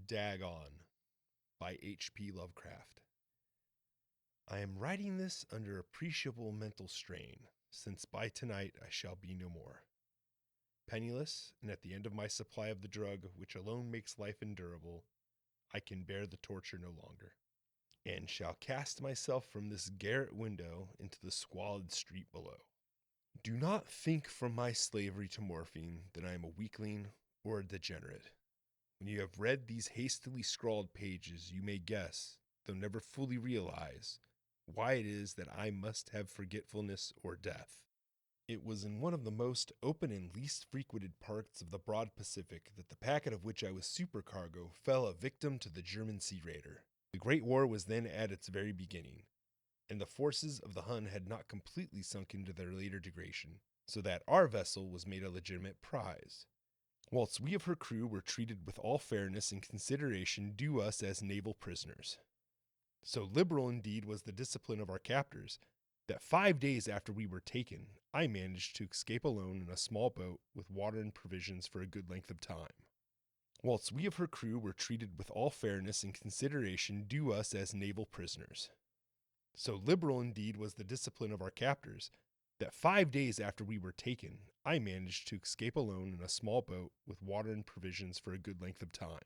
Dagon by H.P. Lovecraft. I am writing this under appreciable mental strain, since by tonight I shall be no more. Penniless, and at the end of my supply of the drug which alone makes life endurable, I can bear the torture no longer, and shall cast myself from this garret window into the squalid street below. Do not think from my slavery to morphine that I am a weakling or a degenerate. When you have read these hastily scrawled pages, you may guess, though never fully realize, why it is that I must have forgetfulness or death. It was in one of the most open and least frequented parts of the broad Pacific that the packet of which I was supercargo fell a victim to the German sea raider. The Great War was then at its very beginning, and the forces of the Hun had not completely sunk into their later degradation, so that our vessel was made a legitimate prize, whilst we of her crew were treated with all fairness and consideration due us as naval prisoners. So liberal indeed was the discipline of our captors, that 5 days after we were taken, I managed to escape alone in a small boat with water and provisions for a good length of time, whilst we of her crew were treated with all fairness and consideration due us as naval prisoners. So liberal indeed was the discipline of our captors, that 5 days after we were taken, I managed to escape alone in a small boat with water and provisions for a good length of time.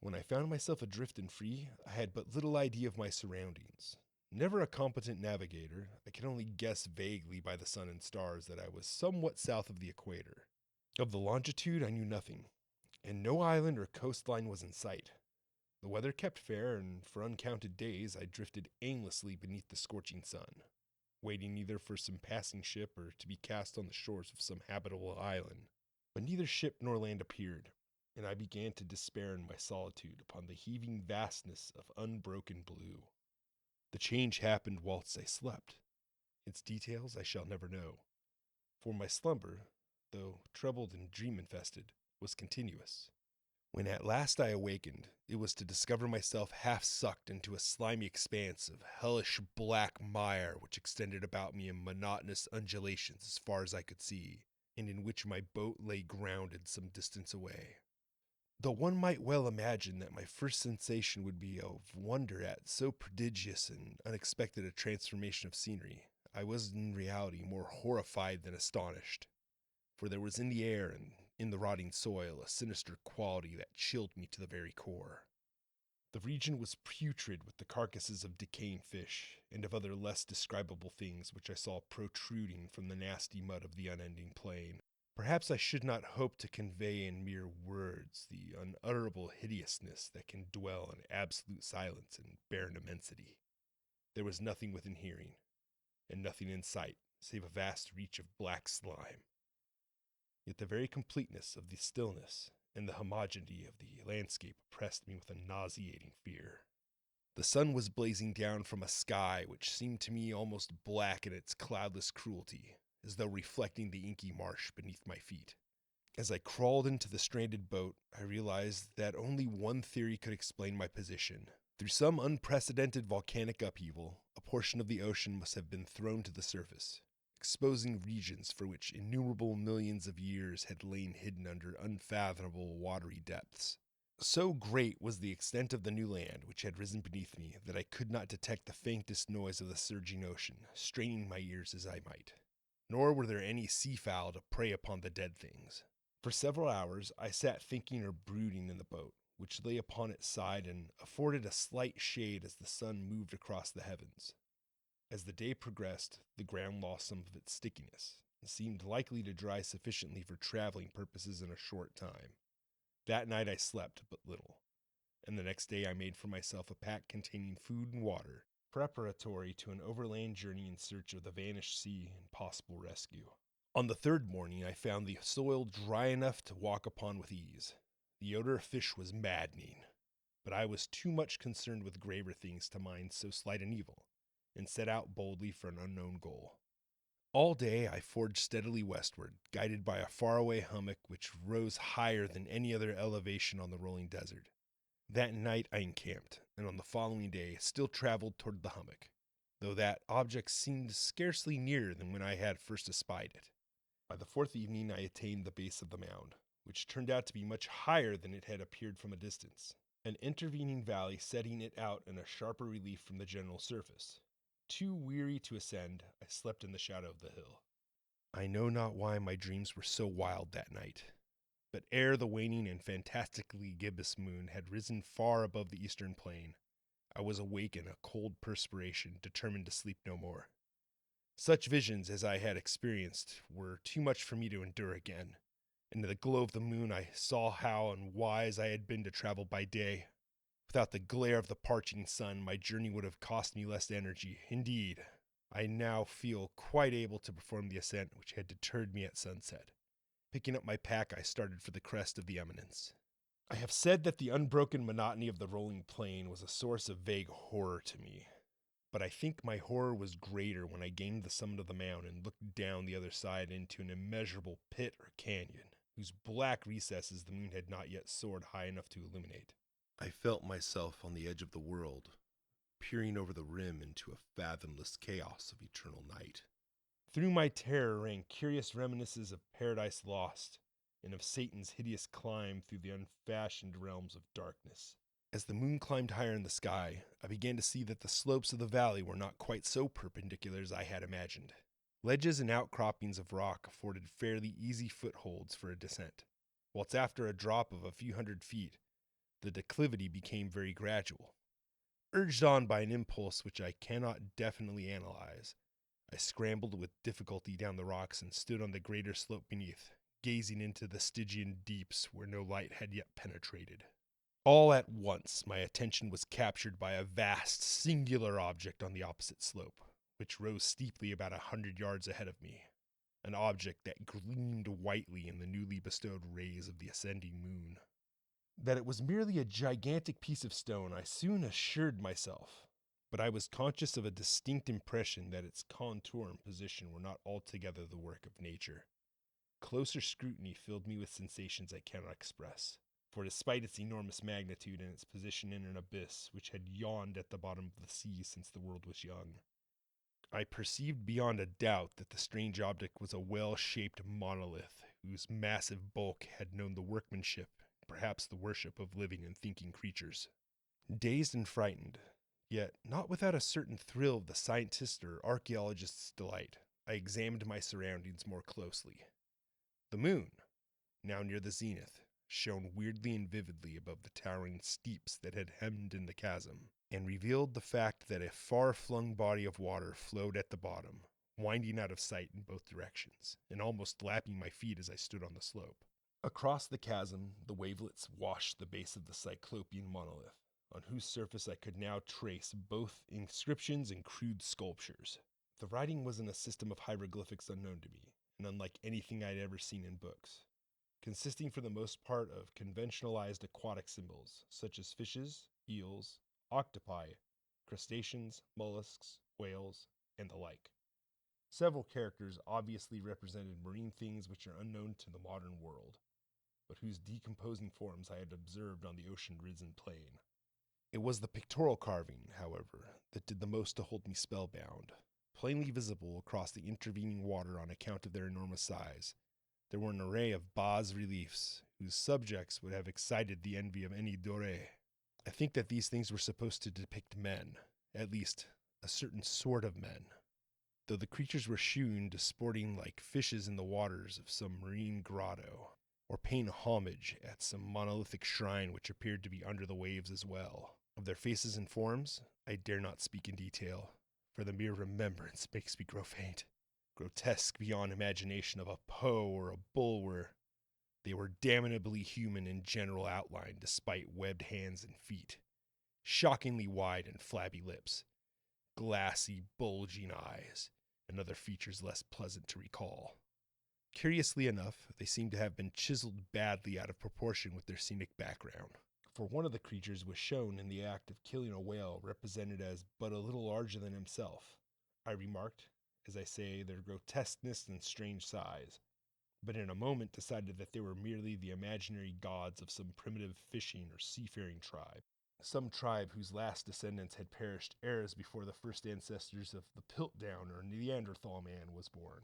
When I found myself adrift and free, I had but little idea of my surroundings. Never a competent navigator, I could only guess vaguely by the sun and stars that I was somewhat south of the equator. Of the longitude I knew nothing, and no island or coastline was in sight. The weather kept fair, and for uncounted days I drifted aimlessly beneath the scorching sun, waiting either for some passing ship or to be cast on the shores of some habitable island. But neither ship nor land appeared, and I began to despair in my solitude upon the heaving vastness of unbroken blue. The change happened whilst I slept. Its details I shall never know, for my slumber, though troubled and dream-infested, was continuous. When at last I awakened, it was to discover myself half sucked into a slimy expanse of hellish black mire which extended about me in monotonous undulations as far as I could see, and in which my boat lay grounded some distance away. Though one might well imagine that my first sensation would be of wonder at so prodigious and unexpected a transformation of scenery, I was in reality more horrified than astonished, for there was in the air and in the rotting soil a sinister quality that chilled me to the very core. The region was putrid with the carcasses of decaying fish and of other less describable things which I saw protruding from the nasty mud of the unending plain. Perhaps I should not hope to convey in mere words the unutterable hideousness that can dwell in absolute silence and barren immensity. There was nothing within hearing, and nothing in sight save a vast reach of black slime. Yet the very completeness of the stillness and the homogeneity of the landscape oppressed me with a nauseating fear. The sun was blazing down from a sky which seemed to me almost black in its cloudless cruelty, as though reflecting the inky marsh beneath my feet. As I crawled into the stranded boat, I realized that only one theory could explain my position. Through some unprecedented volcanic upheaval, a portion of the ocean must have been thrown to the surface, exposing regions for which innumerable millions of years had lain hidden under unfathomable watery depths. So great was the extent of the new land which had risen beneath me that I could not detect the faintest noise of the surging ocean, straining my ears as I might. Nor were there any seafowl to prey upon the dead things. For several hours I sat thinking or brooding in the boat, which lay upon its side and afforded a slight shade as the sun moved across the heavens. As the day progressed, the ground lost some of its stickiness, and seemed likely to dry sufficiently for traveling purposes in a short time. That night I slept but little, and the next day I made for myself a pack containing food and water, preparatory to an overland journey in search of the vanished sea and possible rescue. On the third morning I found the soil dry enough to walk upon with ease. The odor of fish was maddening, but I was too much concerned with graver things to mind so slight an evil, and set out boldly for an unknown goal. All day I forged steadily westward, guided by a faraway hummock which rose higher than any other elevation on the rolling desert. That night I encamped, and on the following day still traveled toward the hummock, though that object seemed scarcely nearer than when I had first espied it. By the fourth evening I attained the base of the mound, which turned out to be much higher than it had appeared from a distance, an intervening valley setting it out in a sharper relief from the general surface. Too weary to ascend, I slept in the shadow of the hill. I know not why my dreams were so wild that night, but ere the waning and fantastically gibbous moon had risen far above the eastern plain, I was awake in a cold perspiration, determined to sleep no more. Such visions as I had experienced were too much for me to endure again. In the glow of the moon I saw how and wise I had been to travel by day. Without the glare of the parching sun, my journey would have cost me less energy. Indeed, I now feel quite able to perform the ascent which had deterred me at sunset. Picking up my pack, I started for the crest of the eminence. I have said that the unbroken monotony of the rolling plain was a source of vague horror to me, but I think my horror was greater when I gained the summit of the mound and looked down the other side into an immeasurable pit or canyon, whose black recesses the moon had not yet soared high enough to illuminate. I felt myself on the edge of the world, peering over the rim into a fathomless chaos of eternal night. Through my terror rang curious reminiscences of Paradise Lost, and of Satan's hideous climb through the unfashioned realms of darkness. As the moon climbed higher in the sky, I began to see that the slopes of the valley were not quite so perpendicular as I had imagined. Ledges and outcroppings of rock afforded fairly easy footholds for a descent, whilst after a drop of a few hundred feet, the declivity became very gradual. Urged on by an impulse which I cannot definitely analyze, I scrambled with difficulty down the rocks and stood on the greater slope beneath, gazing into the Stygian deeps where no light had yet penetrated. All at once my attention was captured by a vast, singular object on the opposite slope, which rose steeply about 100 yards ahead of me, an object that gleamed whitely in the newly bestowed rays of the ascending moon. That it was merely a gigantic piece of stone I soon assured myself, but I was conscious of a distinct impression that its contour and position were not altogether the work of nature. Closer scrutiny filled me with sensations I cannot express, for despite its enormous magnitude and its position in an abyss which had yawned at the bottom of the sea since the world was young, I perceived beyond a doubt that the strange object was a well-shaped monolith whose massive bulk had known the workmanship, perhaps the worship of living and thinking creatures. Dazed and frightened, yet not without a certain thrill of the scientist's or archaeologist's delight, I examined my surroundings more closely. The moon, now near the zenith, shone weirdly and vividly above the towering steeps that had hemmed in the chasm, and revealed the fact that a far-flung body of water flowed at the bottom, winding out of sight in both directions, and almost lapping my feet as I stood on the slope. Across the chasm, the wavelets washed the base of the cyclopean monolith, on whose surface I could now trace both inscriptions and crude sculptures. The writing was in a system of hieroglyphics unknown to me, and unlike anything I had ever seen in books, consisting for the most part of conventionalized aquatic symbols, such as fishes, eels, octopi, crustaceans, mollusks, whales, and the like. Several characters obviously represented marine things which are unknown to the modern world, but whose decomposing forms I had observed on the ocean-risen plain. It was the pictorial carving, however, that did the most to hold me spellbound. Plainly visible across the intervening water on account of their enormous size, there were an array of bas-reliefs whose subjects would have excited the envy of any doré. I think that these things were supposed to depict men, at least a certain sort of men, though the creatures were shewn disporting like fishes in the waters of some marine grotto, or paying homage at some monolithic shrine which appeared to be under the waves as well. Of their faces and forms, I dare not speak in detail, for the mere remembrance makes me grow faint. Grotesque beyond imagination of a Poe or a Bulwer, they were damnably human in general outline despite webbed hands and feet, shockingly wide and flabby lips, glassy, bulging eyes, and other features less pleasant to recall. Curiously enough, they seemed to have been chiseled badly out of proportion with their scenic background, for one of the creatures was shown in the act of killing a whale represented as but a little larger than himself. I remarked, as I say, their grotesqueness and strange size, but in a moment decided that they were merely the imaginary gods of some primitive fishing or seafaring tribe, some tribe whose last descendants had perished eras before the first ancestors of the Piltdown or Neanderthal man was born.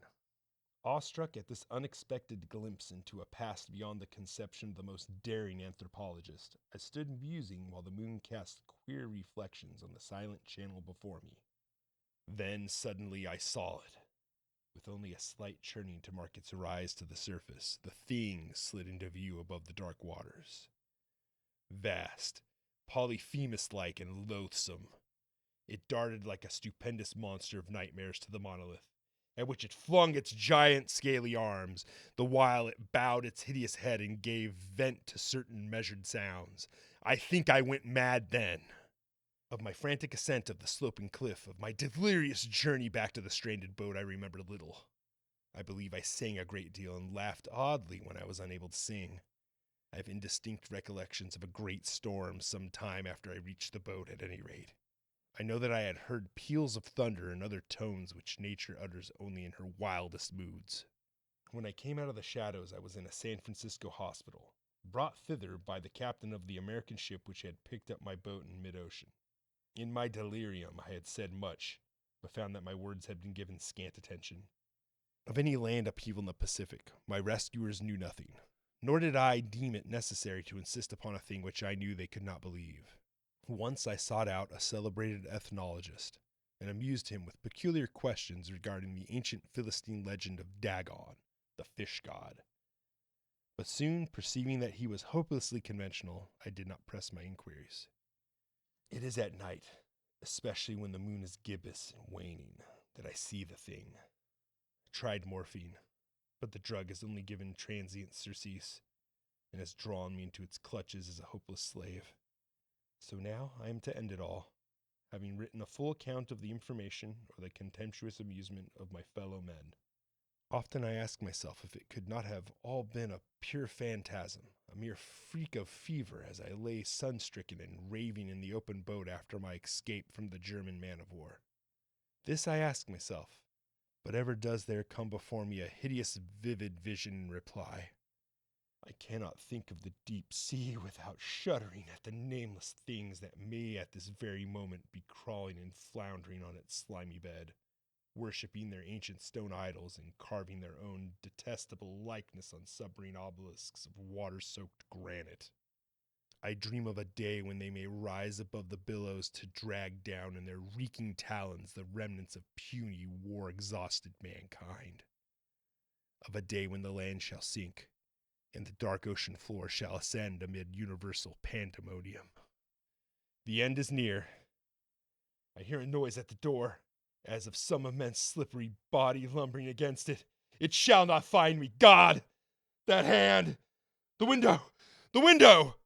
Awestruck at this unexpected glimpse into a past beyond the conception of the most daring anthropologist, I stood musing while the moon cast queer reflections on the silent channel before me. Then suddenly I saw it. With only a slight churning to mark its rise to the surface, the thing slid into view above the dark waters. Vast, Polyphemus-like and loathsome, it darted like a stupendous monster of nightmares to the monolith, at which it flung its giant scaly arms, the while it bowed its hideous head and gave vent to certain measured sounds. I think I went mad then. Of my frantic ascent of the sloping cliff, of my delirious journey back to the stranded boat, I remembered little. I believe I sang a great deal and laughed oddly when I was unable to sing. I have indistinct recollections of a great storm some time after I reached the boat, at any rate. I know that I had heard peals of thunder and other tones which nature utters only in her wildest moods. When I came out of the shadows, I was in a San Francisco hospital, brought thither by the captain of the American ship which had picked up my boat in mid-ocean. In my delirium I had said much, but found that my words had been given scant attention. Of any land upheaval in the Pacific, my rescuers knew nothing, nor did I deem it necessary to insist upon a thing which I knew they could not believe. Once I sought out a celebrated ethnologist, and amused him with peculiar questions regarding the ancient Philistine legend of Dagon, the fish god. But soon, perceiving that he was hopelessly conventional, I did not press my inquiries. It is at night, especially when the moon is gibbous and waning, that I see the thing. I tried morphine, but the drug has only given transient surcease, and has drawn me into its clutches as a hopeless slave. So now I am to end it all, having written a full account of the information or the contemptuous amusement of my fellow men. Often I ask myself if it could not have all been a pure phantasm, a mere freak of fever as I lay sun-stricken and raving in the open boat after my escape from the German man-of-war. This I ask myself, but ever does there come before me a hideous vivid vision in reply. I cannot think of the deep sea without shuddering at the nameless things that may at this very moment be crawling and floundering on its slimy bed, worshipping their ancient stone idols and carving their own detestable likeness on submarine obelisks of water-soaked granite. I dream of a day when they may rise above the billows to drag down in their reeking talons the remnants of puny, war-exhausted mankind. Of a day when the land shall sink, and the dark ocean floor shall ascend amid universal pandemonium. The end is near. I hear a noise at the door, as of some immense slippery body lumbering against it. It shall not find me. God! That hand! The window! The window!